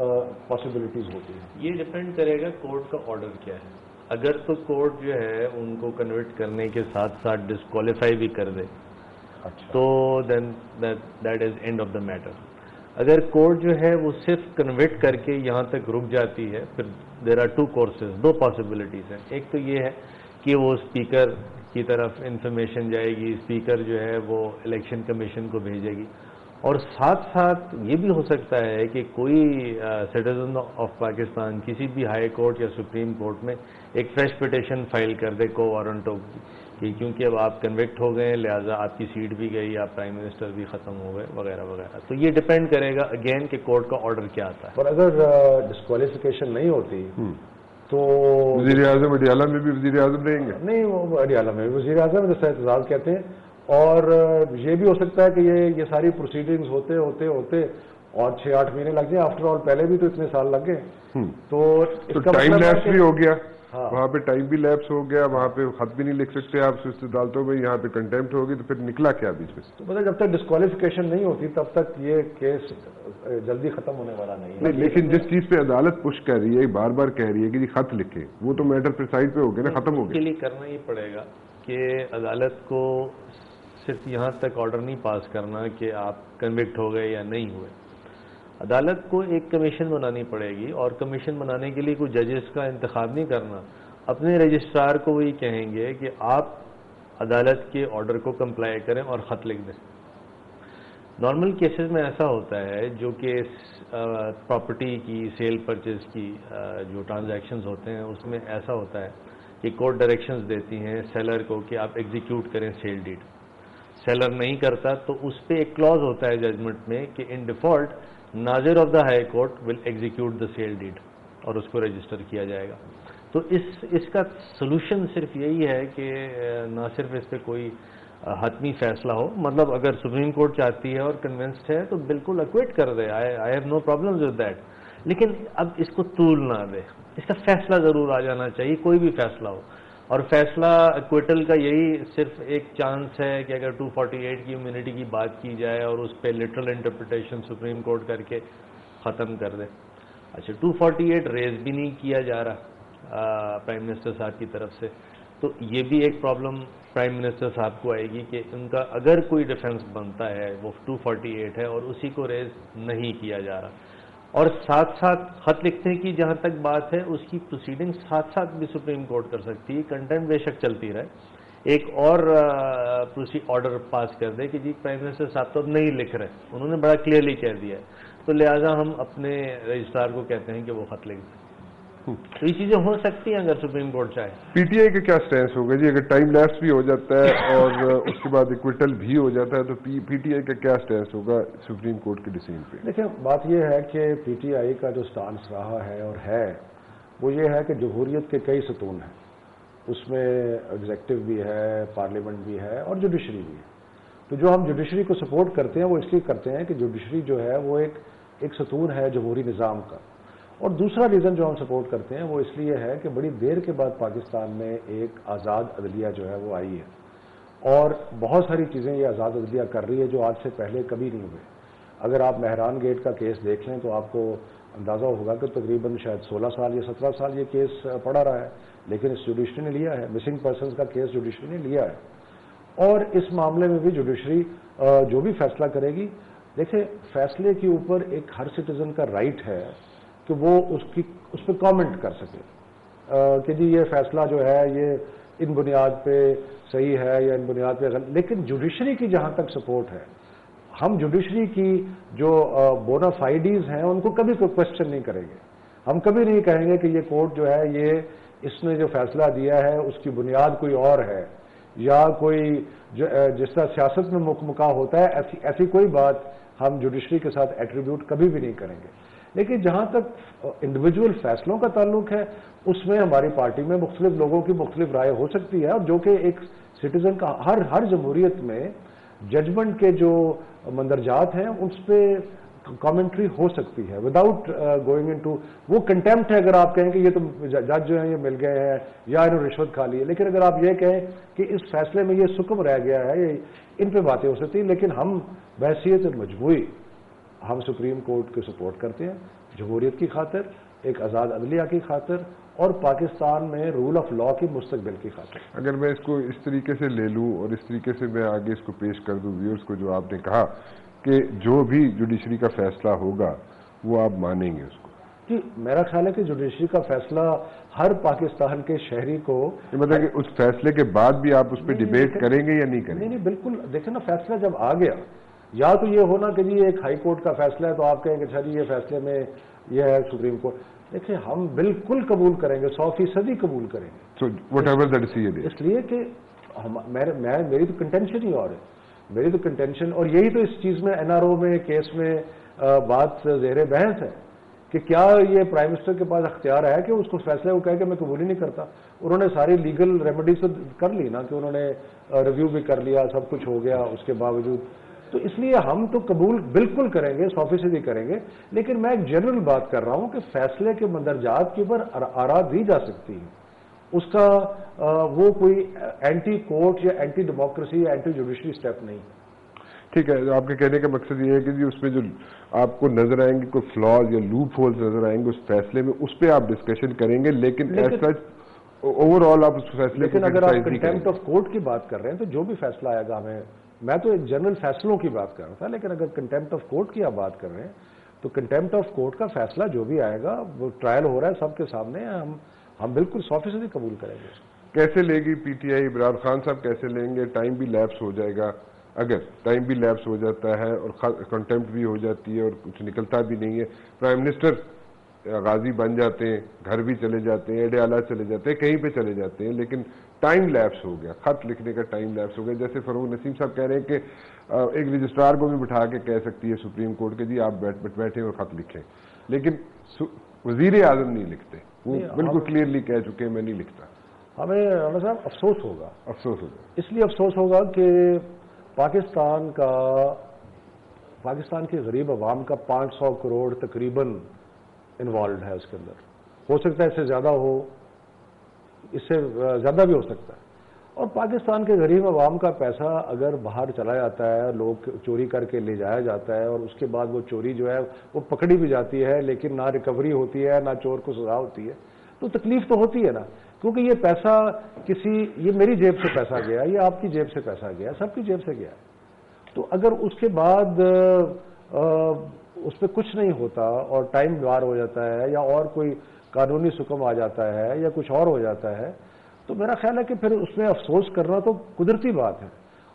Possibilities ہوتی ہیں. یہ ڈپینڈ کرے گا کورٹ کا آرڈر کیا ہے. اگر تو کورٹ جو ہے ان کو کنورٹ کرنے کے ساتھ ساتھ ڈسکوالیفائی بھی کر دے تو then that is end of the matter. اگر کورٹ جو ہے وہ صرف کنورٹ کر کے یہاں تک رک جاتی ہے, پھر دیر آر ٹو کورسز, دو پاسبلٹیز ہیں. ایک تو یہ ہے کہ وہ اسپیکر کی طرف انفارمیشن جائے گی, اسپیکر جو ہے وہ الیکشن کمیشن کو بھیجے گی, اور ساتھ ساتھ یہ بھی ہو سکتا ہے کہ کوئی سٹیزن آف پاکستان کسی بھی ہائی کورٹ یا سپریم کورٹ میں ایک فریش پٹیشن فائل کر دے کو وارنٹو کہ کیونکہ اب آپ کنوکٹ ہو گئے لہٰذا آپ کی سیٹ بھی گئی, آپ پرائم منسٹر بھی ختم ہو گئے وغیرہ وغیرہ. تو یہ ڈپینڈ کرے گا اگین کہ کورٹ کا آرڈر کیا آتا ہے. اور اگر ڈسکوالیفیکیشن نہیں ہوتی تو وزیر اعظم اڈیالہ میں بھی وزیر اعظم رہیں گے؟ نہیں, وہ اڈیالہ میں وزیر اعظم جیسا اعتزاز کہتے ہیں. اور یہ بھی ہو سکتا ہے کہ یہ ساری پروسیڈنگز ہوتے ہوتے ہوتے اور 6-8 مہینے لگ جائیں. آفٹر آل پہلے بھی تو اتنے سال لگ گئے, تو اس کا ٹائم لیپس بھی ہو گیا. ہاں, وہاں پہ ٹائم بھی لیپس ہو گیا, وہاں پہ خط بھی نہیں لکھ سکتے آپ سست عدالتوں میں, یہاں پہ کنٹیمپٹ ہوگی, تو پھر نکلا کیا بیچ میں سے؟ تو مطلب جب تک ڈسکوالیفیکیشن نہیں ہوتی تب تک یہ کیس جلدی ختم ہونے والا نہیں ہے. لیکن جس چیز پہ عدالت پش کر رہی ہے, بار بار کہہ رہی ہے کہ جی خط لکھیں, وہ تو میٹر پریسائڈ پہ ہو گیا نا, ختم ہو اس کے گیا. لیے کرنا یہ پڑے گا کہ عدالت کو صرف یہاں تک آرڈر نہیں پاس کرنا کہ آپ کنوکٹ ہو گئے یا نہیں ہوئے. عدالت کو ایک کمیشن بنانی پڑے گی, اور کمیشن بنانے کے لیے کوئی ججز کا انتخاب نہیں کرنا. اپنے رجسٹرار کو وہی کہیں گے کہ آپ عدالت کے آرڈر کو کمپلائی کریں اور خط لکھ دیں. نارمل کیسز میں ایسا ہوتا ہے جو کہ پراپرٹی کی سیل پرچیز کی جو ٹرانزیکشنز ہوتے ہیں اس میں ایسا ہوتا ہے کہ کورٹ ڈائریکشنز دیتی ہیں سیلر کو کہ آپ ایگزیکیوٹ کریں سیل ڈیڈ. سیلر نہیں کرتا تو اس پہ ایک کلاز ہوتا ہے ججمنٹ میں کہ ان ڈیفالٹ ناظر of the high court will execute the sale deed, اور اس کو رجسٹر کیا جائے گا. تو اس کا سلوشن صرف یہی ہے کہ نہ صرف اس پہ کوئی حتمی فیصلہ ہو, مطلب اگر سپریم کورٹ چاہتی ہے اور کنونسڈ ہے تو بالکل اکویٹ کر دے, I have no problems with that, لیکن اب اس کو طول نہ دے. اس کا فیصلہ ضرور آ جانا چاہیے, کوئی بھی فیصلہ ہو. اور فیصلہ اکویٹل کا یہی صرف ایک چانس ہے کہ اگر 248 کی امیونٹی کی بات کی جائے اور اس پہ لٹرل انٹرپریٹیشن سپریم کورٹ کر کے ختم کر دے. اچھا 248 ریز بھی نہیں کیا جا رہا پرائم منسٹر صاحب کی طرف سے, تو یہ بھی ایک پرابلم پرائم منسٹر صاحب کو آئے گی کہ ان کا اگر کوئی ڈیفنس بنتا ہے وہ 248 ہے اور اسی کو ریز نہیں کیا جا رہا. اور ساتھ ساتھ خط لکھنے کی جہاں تک بات ہے اس کی پروسیڈنگ ساتھ ساتھ بھی سپریم کورٹ کر سکتی ہے, کنٹینٹ بے شک چلتی رہے, ایک اور آرڈر پاس کر دے کہ جی پرائم منسٹر صاحب تو اب نہیں لکھ رہے, انہوں نے بڑا کلیئرلی کہہ دیا ہے, تو لہٰذا ہم اپنے رجسٹرار کو کہتے ہیں کہ وہ خط لکھ دیں. تو یہ چیزیں ہو سکتی ہیں اگر سپریم کورٹ چاہے. پی ٹی آئی کا کیا سٹینس ہوگا جی اگر ٹائم لیپس بھی ہو جاتا ہے اور اس کے بعد ایکویٹل بھی ہو جاتا ہے, تو پی ٹی آئی کا کیا سٹینس ہوگا سپریم کورٹ کے ڈیسیژن پہ؟ دیکھیں بات یہ ہے کہ پی ٹی آئی کا جو سٹانس رہا ہے اور ہے وہ یہ ہے کہ جمہوریت کے کئی ستون ہیں, اس میں ایگزیکٹو بھی ہے, پارلیمنٹ بھی ہے اور جوڈیشری بھی ہے. تو جو ہم جوڈیشری کو سپورٹ کرتے ہیں وہ اس لیے کرتے ہیں کہ جوڈیشری جو ہے وہ ایک ستون ہے جمہوری نظام کا. اور دوسرا ریزن جو ہم سپورٹ کرتے ہیں وہ اس لیے ہے کہ بڑی دیر کے بعد پاکستان میں ایک آزاد عدلیہ جو ہے وہ آئی ہے, اور بہت ساری چیزیں یہ آزاد عدلیہ کر رہی ہے جو آج سے پہلے کبھی نہیں ہوئے. اگر آپ مہران گیٹ کا کیس دیکھ لیں تو آپ کو اندازہ ہوگا کہ تقریباً شاید 16 سال یا 17 سال یہ کیس پڑا رہا ہے, لیکن اس جوڈیشری نے لیا ہے. مسنگ پرسنز کا کیس جوڈیشری نے لیا ہے, اور اس معاملے میں بھی جوڈیشری جو بھی فیصلہ کرے گی, دیکھیں فیصلے کے اوپر ایک ہر سٹیزن کا رائٹ ہے کہ وہ اس پہ کامنٹ کر سکے کہ جی یہ فیصلہ جو ہے یہ ان بنیاد پہ صحیح ہے یا ان بنیاد پہ غلط. لیکن جوڈیشری کی جہاں تک سپورٹ ہے, ہم جوڈیشری کی جو بونا فائیڈیز ہیں ان کو کبھی کوئی کوشچن نہیں کریں گے. ہم کبھی نہیں کہیں گے کہ یہ کورٹ جو ہے یہ اس نے جو فیصلہ دیا ہے اس کی بنیاد کوئی اور ہے, یا کوئی جس طرح سیاست میں مکمکا ہوتا ہے ایسی کوئی بات ہم جوڈیشری کے ساتھ ایٹریبیوٹ کبھی بھی نہیں کریں گے. لیکن جہاں تک انڈیویجول فیصلوں کا تعلق ہے اس میں ہماری پارٹی میں مختلف لوگوں کی مختلف رائے ہو سکتی ہے, اور جو کہ ایک سٹیزن کا ہر جمہوریت میں ججمنٹ کے جو مندرجات ہیں اس پہ کامنٹری ہو سکتی ہے وداؤٹ گوئنگ انٹو وہ کنٹیمپٹ ہے. اگر آپ کہیں کہ یہ تو جج جو ہیں یہ مل گئے ہیں یا انہوں نے رشوت کھا لی ہے, لیکن اگر آپ یہ کہیں کہ اس فیصلے میں یہ سکم رہ گیا ہے, ان پہ باتیں ہو سکتی ہیں. لیکن ہم بحیثیت مجموعی ہم سپریم کورٹ کو سپورٹ کرتے ہیں. جمہوریت کی خاطر، ایک آزاد عدلیہ کی خاطر اور پاکستان میں رول آف لا کی مستقبل کی خاطر۔ اگر میں اس کو اس طریقے سے لے لوں اور اس طریقے سے میں آگے اس کو پیش کر دوں ویورز کو، جو آپ نے کہا کہ جو بھی جوڈیشری کا فیصلہ ہوگا وہ آپ مانیں گے اس کو؟ جی میرا خیال ہے کہ جوڈیشری کا فیصلہ ہر پاکستان کے شہری کو، مطلب کہ اس فیصلے کے بعد بھی آپ اس پہ ڈیبیٹ کریں گے یا نہیں کریں گے؟ نہیں بالکل، دیکھیں نا فیصلہ جب آ گیا، یا تو یہ ہونا کہ جی ایک ہائی کورٹ کا فیصلہ ہے تو آپ کہیں گے اچھا جی یہ فیصلے میں یہ ہے سپریم کورٹ، دیکھیں ہم بالکل قبول کریں گے، 100% قبول کریں گے، so whatever the decision is, اس لیے کہ میری تو کنٹینشن ہی اور ہے، میری تو کنٹینشن، اور یہی تو اس چیز میں NRO میں کیس میں بات زیر بحث ہے کہ کیا یہ پرائم منسٹر کے پاس اختیار ہے کہ اس کو فیصلے کو کہہ کہ میں قبول ہی نہیں کرتا۔ انہوں نے ساری لیگل ریمیڈیز تو کر لی نا، کہ انہوں نے ریویو بھی کر لیا، سب کچھ ہو گیا، اس کے باوجود تو اس لیے ہم تو قبول بالکل کریں گے، 100% کریں گے، لیکن میں ایک جنرل بات کر رہا ہوں کہ فیصلے کے مندرجات کے اوپر آراء دی جا سکتی ہے، اس کا وہ کوئی اینٹی کورٹ یا اینٹی ڈیموکریسی یا اینٹی جوڈیشری اسٹیپ نہیں۔ ٹھیک ہے، آپ کے کہنے کا مقصد یہ ہے کہ جی اس میں جو آپ کو نظر آئیں گے کوئی فلاز یا لوپ ہولز نظر آئیں گے اس فیصلے میں، اس پہ آپ ڈسکشن کریں گے، لیکن ایز سچ اوور آل آپ اس فیصلے کو، لیکن اگر آپ کنٹیمپٹ آف کورٹ کی بات کر رہے ہیں تو جو بھی فیصلہ آئے گا ہمیں، میں تو ایک جنرل فیصلوں کی بات کر رہا تھا، لیکن اگر کنٹیمپٹ آف کورٹ کی آپ بات کر رہے ہیں تو کنٹیمپٹ آف کورٹ کا فیصلہ جو بھی آئے گا، وہ ٹرائل ہو رہا ہے سب کے سامنے، ہم بالکل 100% قبول کریں گے۔ کیسے لے گی P T I? Imran Khan صاحب کیسے لیں گے؟ ٹائم بھی لیپس ہو جائے گا، اگر ٹائم بھی لیپس ہو جاتا ہے اور کنٹیمپٹ بھی ہو جاتی ہے اور کچھ نکلتا بھی نہیں ہے، پرائم منسٹر غازی بن جاتے ہیں، گھر بھی چلے جاتے ہیں، اڈیالہ چلے جاتے ہیں، کہیں پہ چلے جاتے ہیں، لیکن ٹائم لیپس ہو گیا، خط لکھنے کا ٹائم لیپس ہو گیا۔ جیسے فروغ نسیم صاحب کہہ رہے ہیں کہ ایک رجسٹرار کو بھی بٹھا کے کہہ سکتی ہے سپریم کورٹ کے جی آپ بیٹھیں اور خط لکھیں، لیکن وزیر اعظم نہیں لکھتے، وہ بالکل کلیئرلی کہہ چکے ہیں میں نہیں لکھتا۔ ہمیں رانا صاحب افسوس ہوگا، افسوس ہوگا، اس لیے افسوس ہوگا کہ پاکستان کے غریب عوام کا 500 کروڑ تقریباً انوالوڈ ہے اس کے اندر، ہو سکتا ہے اس سے زیادہ ہو، اس سے زیادہ بھی ہو سکتا ہے، اور پاکستان کے غریب عوام کا پیسہ اگر باہر چلا جاتا ہے، لوگ چوری کر کے لے جایا جاتا ہے اور اس کے بعد وہ چوری جو ہے وہ پکڑی بھی جاتی ہے لیکن نہ ریکوری ہوتی ہے نہ چور کو سزا ہوتی ہے، تو تکلیف تو ہوتی ہے نا، کیونکہ یہ پیسہ یہ میری جیب سے پیسہ گیا، یہ آپ کی جیب سے پیسہ گیا، سب کی جیب سے گیا ہے، تو اگر اس کے بعد اس پہ کچھ نہیں ہوتا اور ٹائم بار ہو جاتا ہے یا اور کوئی قانونی حکم آ جاتا ہے یا کچھ اور ہو جاتا ہے، تو میرا خیال ہے کہ پھر اس میں افسوس کرنا تو قدرتی بات ہے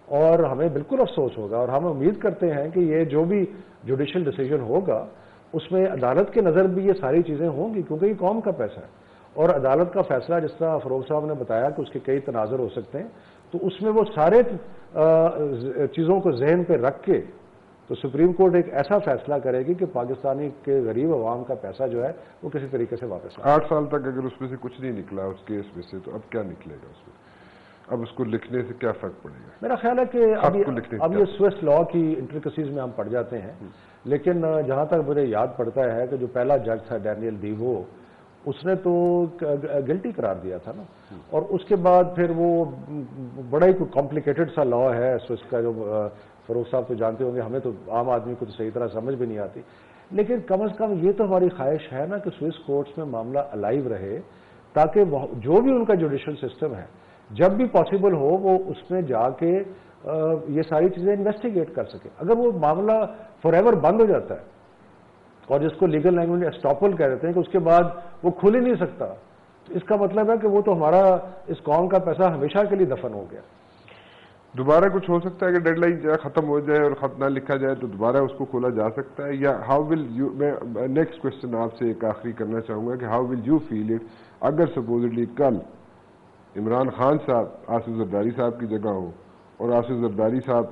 اور ہمیں بالکل افسوس ہوگا، اور ہم امید کرتے ہیں کہ یہ جو بھی جوڈیشل ڈیسیجن ہوگا اس میں عدالت کے نظر بھی یہ ساری چیزیں ہوں گی، کیونکہ یہ قوم کا پیسہ ہے، اور عدالت کا فیصلہ جس طرح فروغ صاحب نے بتایا کہ اس کے کئی تناظر ہو سکتے ہیں، تو اس میں وہ سارے چیزوں کو ذہن پہ رکھ کے تو سپریم کورٹ ایک ایسا فیصلہ کرے گی کہ پاکستانی کے غریب عوام کا پیسہ جو ہے وہ کسی طریقے سے واپس آئے۔ 8 سال تک اگر اس میں سے کچھ نہیں نکلا اس کیس میں سے، تو اب کیا نکلے گا اس میں؟ اب اس کو لکھنے سے کیا فرق پڑے گا؟ میرا خیال ہے کہ اب یہ سوئس لا کی انٹریکسیز میں ہم پڑ جاتے ہیں، لیکن جہاں تک مجھے یاد پڑتا ہے کہ جو پہلا جج تھا ڈینیل دیوو، اس نے تو گلٹی قرار دیا تھا نا، اور اس کے بعد پھر وہ بڑا ہی کوئی کمپلیکیٹڈ سا لا ہے سوئس کا، جو فروغ صاحب تو جانتے ہوں گے، ہمیں تو عام آدمی کو تو صحیح طرح سمجھ بھی نہیں آتی، لیکن کم از کم یہ تو ہماری خواہش ہے نا کہ سوئس کورٹس میں معاملہ الائیو رہے، تاکہ جو بھی ان کا جوڈیشل سسٹم ہے جب بھی پاسبل ہو وہ اس میں جا کے یہ ساری چیزیں انویسٹیگیٹ کر سکے۔ اگر وہ معاملہ فار ایور بند ہو جاتا ہے اور جس کو لیگل لینگویج میں اسٹاپل کہہ دیتے ہیں کہ اس کے بعد وہ کھل ہی نہیں سکتا، تو اس کا مطلب ہے کہ وہ تو ہمارا اس قوم کا پیسہ ہمیشہ کے لیے دفن ہو گیا۔ دوبارہ کچھ ہو سکتا ہے کہ ڈیڈ لائن ختم ہو جائے اور خط نہ لکھا جائے تو دوبارہ اس کو کھولا جا سکتا ہے، یا ہاؤ ول یو، میں نیکسٹ کوشچن آپ سے ایک آخری کرنا چاہوں گا کہ how will you feel it اگر سپوزڈلی کل عمران خان صاحب آصف زرداری صاحب کی جگہ ہو اور آصف زرداری صاحب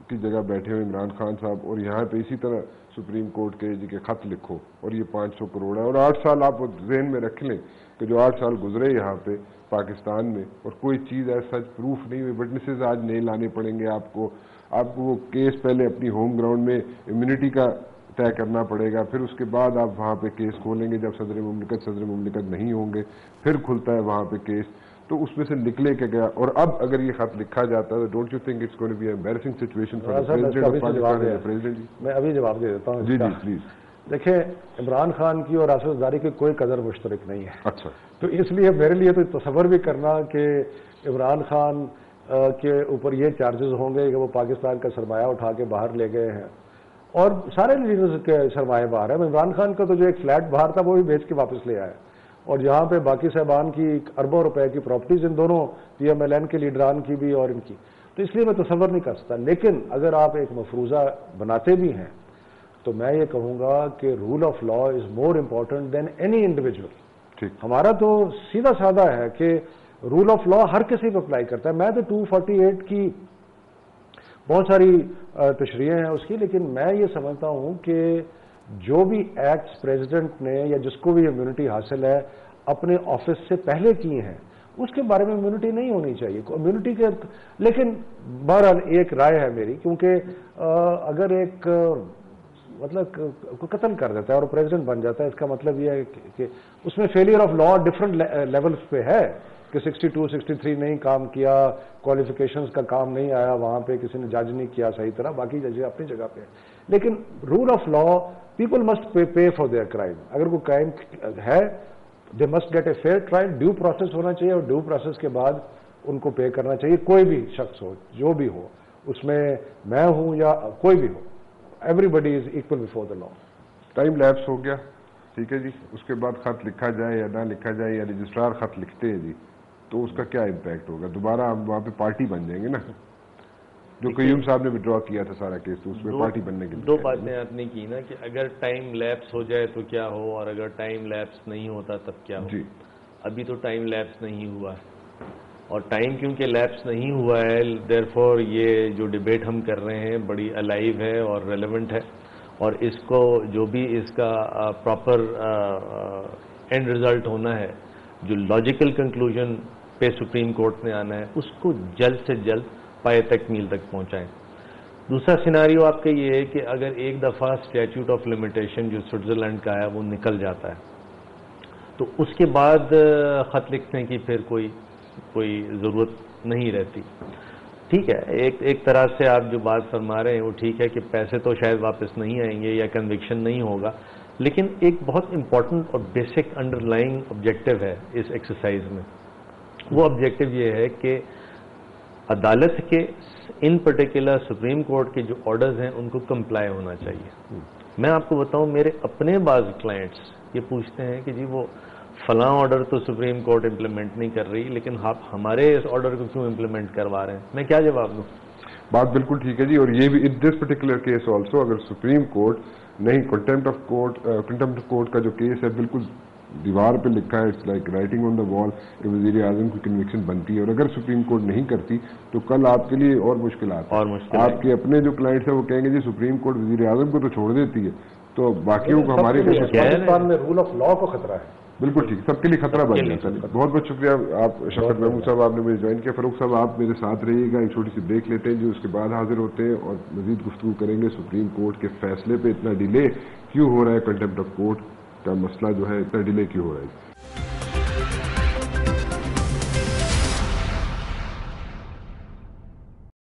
کی جگہ بیٹھے ہوئے عمران خان صاحب، اور یہاں پہ اسی طرح سپریم کورٹ کے جی کے خط لکھو اور یہ 500 کروڑ ہے، اور 8 سال آپ ذہن میں رکھ لیں کہ جو 8 سال گزرے یہاں پہ پاکستان میں اور کوئی چیز ایسا سچ پروف نہیں ہوئی، وٹنسز آج نہیں لانے پڑیں گے آپ کو وہ کیس پہلے اپنی ہوم گراؤنڈ میں امیونٹی کا طے کرنا پڑے گا، پھر اس کے بعد آپ وہاں پہ کیس کھولیں گے جب صدر مملکت نہیں ہوں گے، پھر کھلتا ہے وہاں پہ کیس، تو اس میں سے نکلے کے گیا، اور اب اگر یہ خط لکھا جاتا ہے تو don't you think it's going to be embarrassing situation for the president of Pakistan and the president? میں ابھی جواب دے دیتا ہوں جی جی پلیز۔ دیکھیں عمران خان کی اور آصف زرداری کی کوئی قدر مشترک نہیں ہے. اچھا. تو اس لیے میرے لیے تو تصور بھی کرنا کہ عمران خان کے اوپر یہ چارجز ہوں گے کہ وہ پاکستان کا سرمایہ اٹھا کے باہر لے گئے ہیں، اور سارے لیڈرز کے سرمایہ باہر ہیں. عمران خان کا تو جو ایک فلیٹ باہر تھا وہ بھی بیچ کے واپس لے آیا، اور جہاں پہ باقی صاحبان کی اربوں روپے کی پراپرٹیز ان دونوں پی ایم ایل این کے لیڈران کی بھی اور ان کی، تو اس لیے میں تصور نہیں کر سکتا. لیکن اگر آپ ایک مفروضہ بناتے بھی ہیں تو میں یہ کہوں گا کہ rule of law is more important than any individual. ہمارا تو سیدھا سادہ ہے کہ رول آف لا ہر کسی پہ اپلائی کرتا ہے. میں تو 248 کی بہت ساری تشریحیں ہیں اس کی، لیکن میں یہ سمجھتا ہوں کہ جو بھی ایکٹس پریزیڈنٹ نے یا جس کو بھی امیونٹی حاصل ہے اپنے آفس سے پہلے کی ہیں، اس کے بارے میں امیونٹی نہیں ہونی چاہیے امیونٹی کے. لیکن بہرحال ایک رائے ہے میری، کیونکہ اگر ایک مطلب قتل کر دیتا ہے اور پریزیڈنٹ بن جاتا ہے، اس کا مطلب یہ ہے کہ اس میں failure of law different levels پہ ہے کہ 62 63 نہیں کام کیا، کوالیفیکیشنز کا کام نہیں آیا وہاں پہ، کسی نے جج نہیں کیا صحیح طرح، باقی ججیں اپنی جگہ پہ. لیکن rule of law people must pay for their crime. اگر کوئی کرائم ہے they must get a fair trial, due process ہونا چاہیے، اور ڈیو پروسیس کے بعد ان کو پے کرنا چاہیے. کوئی بھی شخص ہو، جو بھی ہو، اس میں میں ہوں یا کوئی بھی ہو، everybody is equal before the law. Time lapse ہو گیا، ٹھیک ہے جی. اس کے بعد خط لکھا جائے یا نہ لکھا جائے، یا رجسٹرار خط لکھتے ہیں جی، تو اس کا کیا امپیکٹ ہوگا؟ دوبارہ آپ وہاں پہ پارٹی بن جائیں گے نا، جو قیوم صاحب نے وڈرا کیا تھا سارا کیس، تو اس میں پارٹی بننے کے لیے دو باتیں آپ نے کی نا کہ اگر ٹائم لیپس ہو جائے تو کیا ہو، اور اگر ٹائم لیپس نہیں ہوتا تب کیا ہو. جی. ابھی تو ٹائم لیپس نہیں ہوا ہے، اور ٹائم کیونکہ لیپس نہیں ہوا ہے، دیر فور یہ جو ڈبیٹ ہم کر رہے ہیں بڑی الائیو ہے اور ریلیونٹ ہے، اور اس کو جو بھی اس کا پراپر اینڈ ریزلٹ ہونا ہے، جو لاجیکل کنکلوژن پہ سپریم کورٹ نے آنا ہے، اس کو جلد سے جلد پائے تکمیل تک پہنچائیں. دوسرا سیناریو آپ کا یہ ہے کہ اگر ایک دفعہ اسٹیچوٹ آف لمیٹیشن جو سوئٹزرلینڈ کا ہے وہ نکل جاتا ہے، تو اس کے بعد خط لکھنے کی پھر کوئی ضرورت نہیں رہتی. ٹھیک ہے، ایک طرح سے آپ جو بات فرما رہے ہیں وہ ٹھیک ہے کہ پیسے تو شاید واپس نہیں آئیں گے یا کنوکشن نہیں ہوگا، لیکن ایک بہت امپورٹنٹ اور بیسک انڈر لائنگ آبجیکٹو ہے اس ایکسرسائز میں. وہ آبجیکٹو یہ ہے کہ عدالت کے ان پرٹیکولر سپریم کورٹ کے جو آرڈرز ہیں ان کو کمپلائی ہونا چاہیے. میں آپ کو بتاؤں، میرے اپنے بعض کلائنٹس یہ پوچھتے ہیں کہ جی وہ فلاں آرڈر تو سپریم کورٹ امپلیمنٹ نہیں کر رہی، لیکن آپ ہمارے اس آرڈر کو کیوں امپلیمنٹ کروا رہے ہیں؟ میں کیا جواب دوں؟ بات بالکل ٹھیک ہے جی. اور یہ بھی ان دس پرٹیکولر کیس آلسو، اگر سپریم کورٹ نہیں، کنٹمپٹ آف کورٹ کا جو کیس ہے بالکل دیوار پہ لکھا ہے، اٹس لائک رائٹنگ آن دا وال کہ وزیر اعظم کی کنوکشن بنتی ہے، اور اگر سپریم کورٹ نہیں کرتی تو کل آپ کے لیے اور مشکلات ہیں. آپ کے اپنے جو کلائنٹس ہیں وہ کہیں گے جی سپریم کورٹ وزیر اعظم کو تو چھوڑ دیتی ہے، تو باقیوں کو ہماری پاکستان میں رول آف لا کو خطرہ ہے. بالکل ٹھیک، سب کے لیے خطرہ بن جاتا ہے. بہت بہت شکریہ آپ شفقت محمود صاحب، آپ نے مجھے جوائن کیا. فاروق صاحب آپ میرے ساتھ رہیے گا، ایک چھوٹی سی بریک لیتے ہیں جو اس کے بعد حاضر ہوتے ہیں اور مزید گفتگو کریں گے سپریم کورٹ کے فیصلے پہ اتنا ڈیلے کیوں ہو رہا ہے، کنٹمپٹ آف کورٹ کا مسئلہ جو ہے اتنا ڈیلے کیوں ہو رہا ہے.